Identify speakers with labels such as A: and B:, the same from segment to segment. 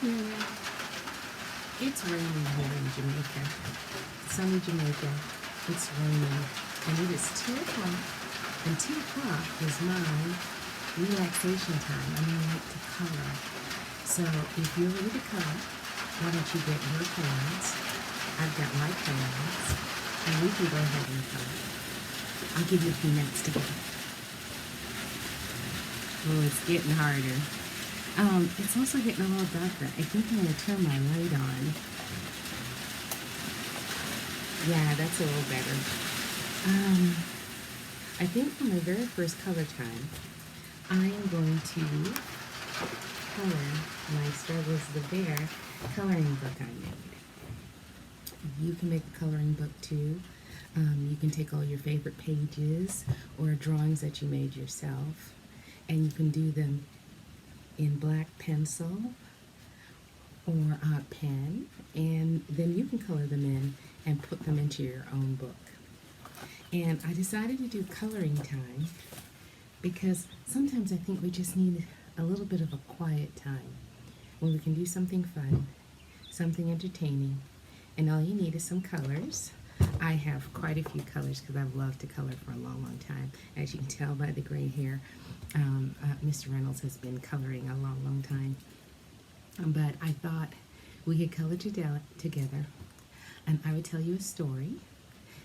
A: Yeah. It's raining here in Jamaica. Sunny Jamaica. It's raining. And it is 2 o'clock. And 2 o'clock is my relaxation time. I like to color. So if you're ready to color, why don't you get your crayons? I've got my crayons. And we can go ahead and color. I'll give you a few minutes to go. Oh, it's getting harder. It's also getting a little darker. I think I'm going to turn my light on. Yeah, that's a little better. I think for my very first color time, I am going to color my Struggles the Bear coloring book I made. You can make a coloring book too. You can take all your favorite pages or drawings that you made yourself, and you can do them in black pencil or a pen, and then you can color them in and put them into your own book. And I decided to do coloring time because sometimes I think we just need a little bit of a quiet time when we can do something fun, something entertaining, and all you need is some colors. I have quite a few colors because I've loved to color for a long, long time. As you can tell by the gray hair, Mr. Reynolds has been coloring a long, long time. But I thought we could color together, and I would tell you a story,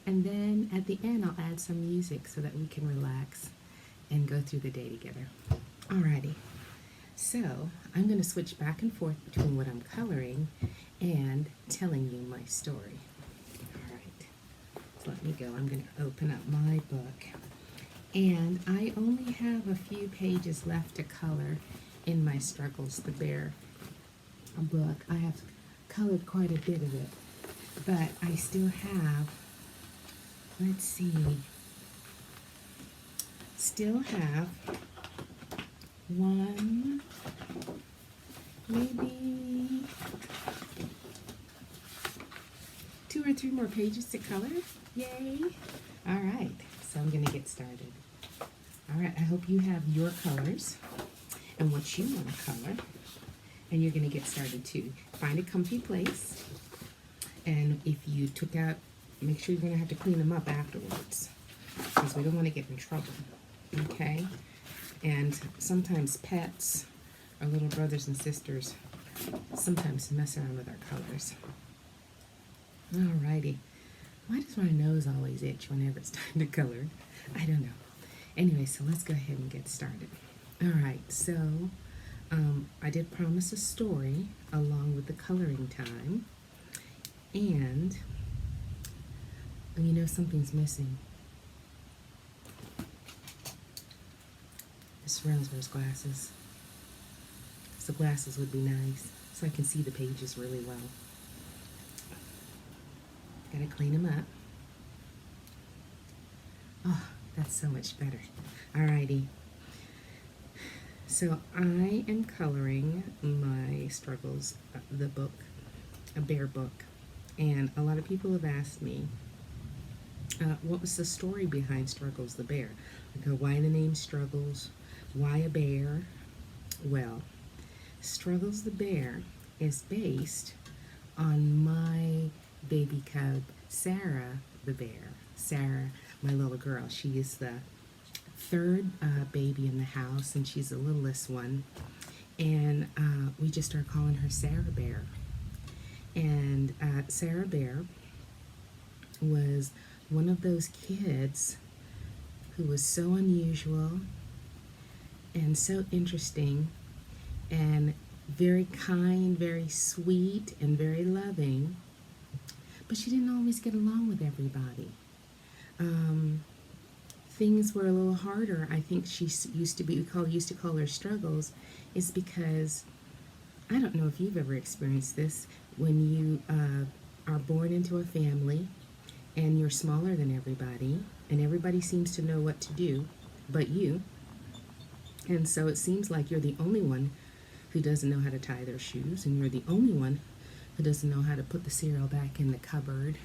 A: and then at the end I'll add some music so that we can relax and go through the day together. Alrighty, so I'm going to switch back and forth between what I'm coloring and telling you my story. Alright, so let me go. I'm going to open up my book, and I only have a few pages left to color in my Struggles the Bear book. I have colored quite a bit of it, but I still have, let's see, still have one, maybe 2 or 3 more pages to color. Yay! All right, so I'm gonna get started. All right, I hope you have your colors and what you want to color, and you're gonna get started too. Find a comfy place, and if you took out, make sure you're gonna have to clean them up afterwards because we don't want to get in trouble, okay? And sometimes pets or little brothers and sisters sometimes mess around with our colors. Alrighty, why does my nose always itch whenever it's time to color? I don't know. Anyway, so let's go ahead and get started. Alright, so I did promise a story along with the coloring time, and you know something's missing. Mr. Reynolds wears glasses. So glasses would be nice, so I can see the pages really well. Gotta clean them up. Oh, that's so much better. Alrighty. So I am coloring my Struggles, the book, a bear book. And a lot of people have asked me, what was the story behind Struggles the Bear? I go, why the name Struggles? Why a bear? Well, Struggles the Bear is based on my baby cub, Sarah the bear. Sarah, my little girl, she is the 3rd baby in the house, and she's the littlest one. And we just started calling her Sarah Bear. And Sarah Bear was one of those kids who was so unusual and so interesting and very kind, very sweet, and very loving, but she didn't always get along with everybody. Things were a little harder. I think she used to call her struggles, is because, I don't know if you've ever experienced this, when you are born into a family and you're smaller than everybody, and everybody seems to know what to do but you, and so it seems like you're the only one who doesn't know how to tie their shoes, and you're the only one who doesn't know how to put the cereal back in the cupboard,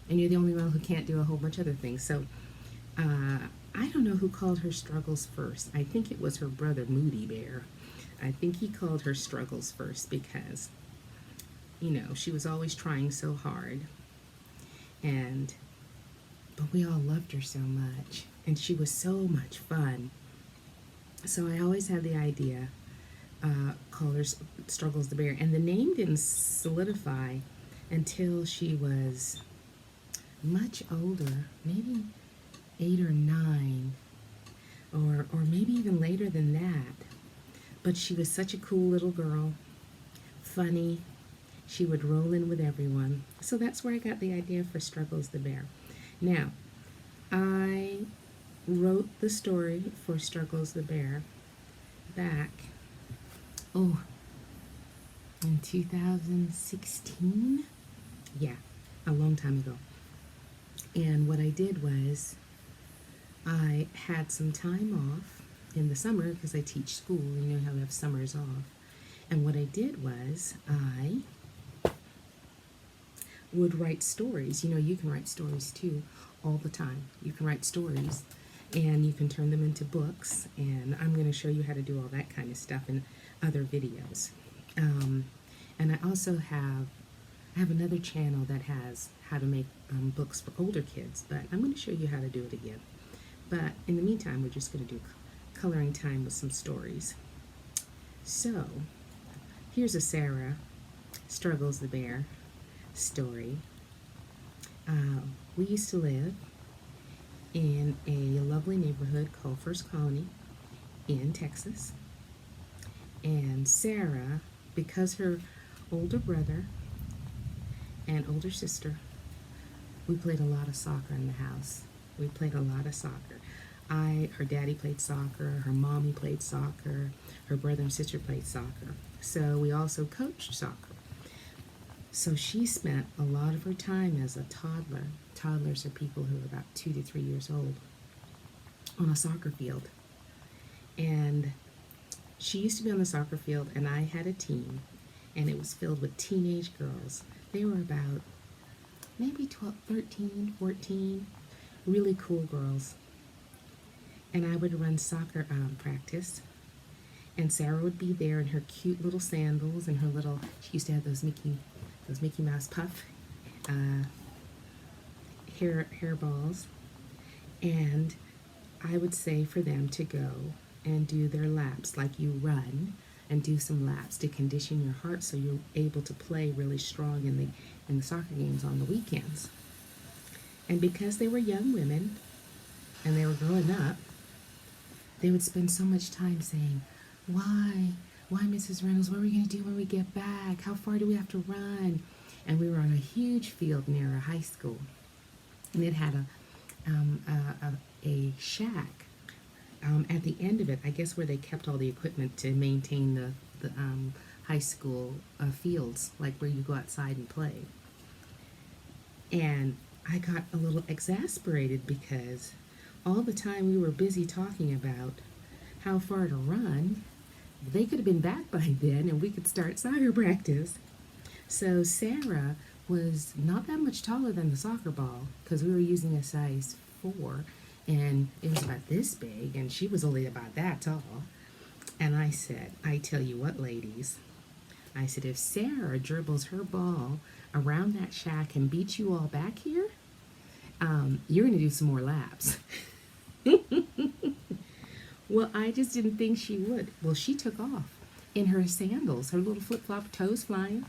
A: and you're the only one who can't do a whole bunch of other things. So I don't know who called her Struggles first. I think it was her brother Moody Bear. I think he called her Struggles first because, you know, she was always trying so hard. And, but we all loved her so much. And she was so much fun. So I always had the idea, call her Struggles the Bear. And the name didn't solidify until she was much older, maybe 8 or 9, or maybe even later than that. But she was such a cool little girl, funny. She would roll in with everyone. So that's where I got the idea for Struggles the Bear. Now, I wrote the story for Struggles the Bear back, in 2016? Yeah, a long time ago. And what I did was I had some time off in the summer because I teach school. You know how we have summers off. And what I did was I would write stories. You know, you can write stories too all the time. You can write stories and you can turn them into books. And I'm going to show you how to do all that kind of stuff in other videos. And I also have another channel that has how to make books for older kids, but I'm going to show you how to do it again. But in the meantime, we're just going to do coloring time with some stories. So, here's a Sarah Struggles the Bear story. We used to live in a lovely neighborhood called First Colony in Texas. And Sarah, because her older brother and older sister, we played a lot of soccer in the house. We played a lot of soccer. Her daddy played soccer, her mommy played soccer, her brother and sister played soccer. So we also coached soccer. So she spent a lot of her time as a toddler. Toddlers are people who are about 2 to 3 years old on a soccer field. And she used to be on the soccer field, and I had a team, and it was filled with teenage girls. They were about maybe 12, 13, 14, really cool girls. And I would run soccer practice, and Sarah would be there in her cute little sandals and her little, she used to have those Mickey Mouse puff hair balls, and I would say for them to go and do their laps, like you run and do some laps to condition your heart so you're able to play really strong in the soccer games on the weekends. And because they were young women and they were growing up, they would spend so much time saying, why, Mrs. Reynolds, what are we going to do when we get back? How far do we have to run? And we were on a huge field near a high school, and it had a shack at the end of it, I guess where they kept all the equipment to maintain the high school fields, like where you go outside and play. And I got a little exasperated because all the time we were busy talking about how far to run, they could have been back by then and we could start soccer practice. So Sarah was not that much taller than the soccer ball because we were using a size 4, and it was about this big, and she was only about that tall. And I said, I tell you what, ladies, I said, if Sarah dribbles her ball around that shack and beats you all back here, you're going to do some more laps. Well, I just didn't think she would. Well, she took off in her sandals, her little flip-flop toes flying,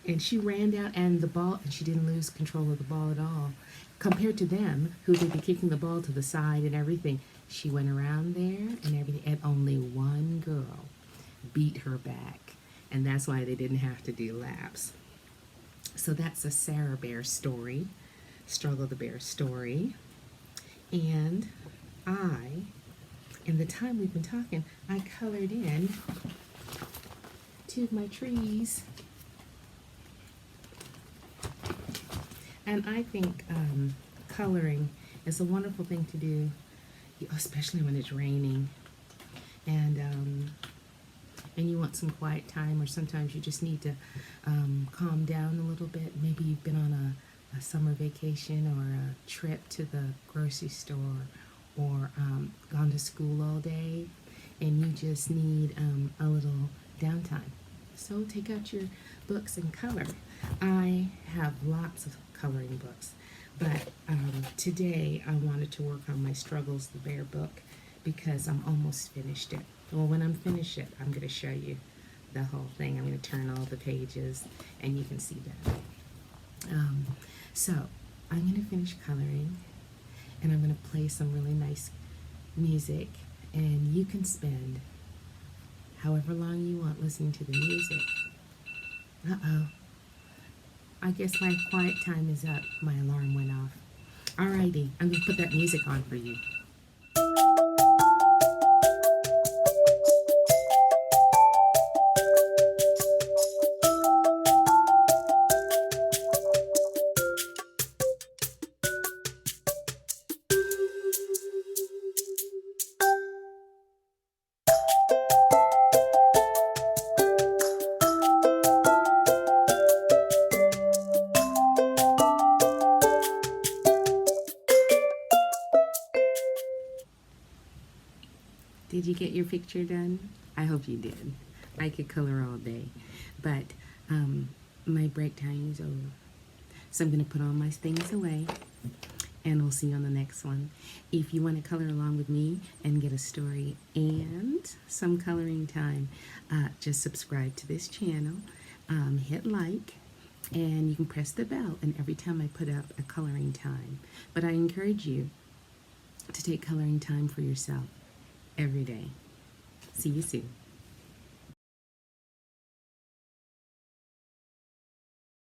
A: and she ran down, and the ball, and she didn't lose control of the ball at all. Compared to them, who would be kicking the ball to the side and everything, she went around there and everything, and only one girl beat her back, and that's why they didn't have to do laps. So that's a Sarah Bear story, Struggle the Bear story, and in the time we've been talking, I colored in 2 of my trees. And I think coloring is a wonderful thing to do, especially when it's raining, and you want some quiet time, or sometimes you just need to calm down a little bit. Maybe you've been on a summer vacation or a trip to the grocery store, or gone to school all day, and you just need a little downtime. So take out your books and color. I have lots of coloring books, but today I wanted to work on my Struggles the Bear book because I'm almost finished it. Well, when I'm finished it, I'm going to show you the whole thing. I'm going to turn all the pages and you can see that. So I'm going to finish coloring and I'm going to play some really nice music, and you can spend however long you want listening to the music. Uh-oh. I guess my quiet time is up. My alarm went off. Alrighty, I'm going to put that music on for you. Did you get your picture done? I hope you did. I could color all day, but my break time is over. So I'm going to put all my things away, and we'll see you on the next one. If you want to color along with me and get a story and some coloring time, just subscribe to this channel, hit like, and you can press the bell, and every time I put up a coloring time. But I encourage you to take coloring time for yourself every day. See you soon.